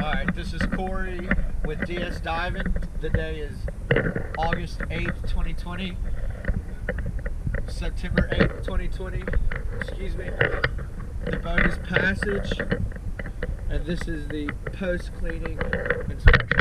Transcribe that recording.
Alright, this is Corey with DS Diving. The day is August 8th, 2020. September 8th, 2020. Excuse me. The boat is Passage. And this is the post-cleaning inspection.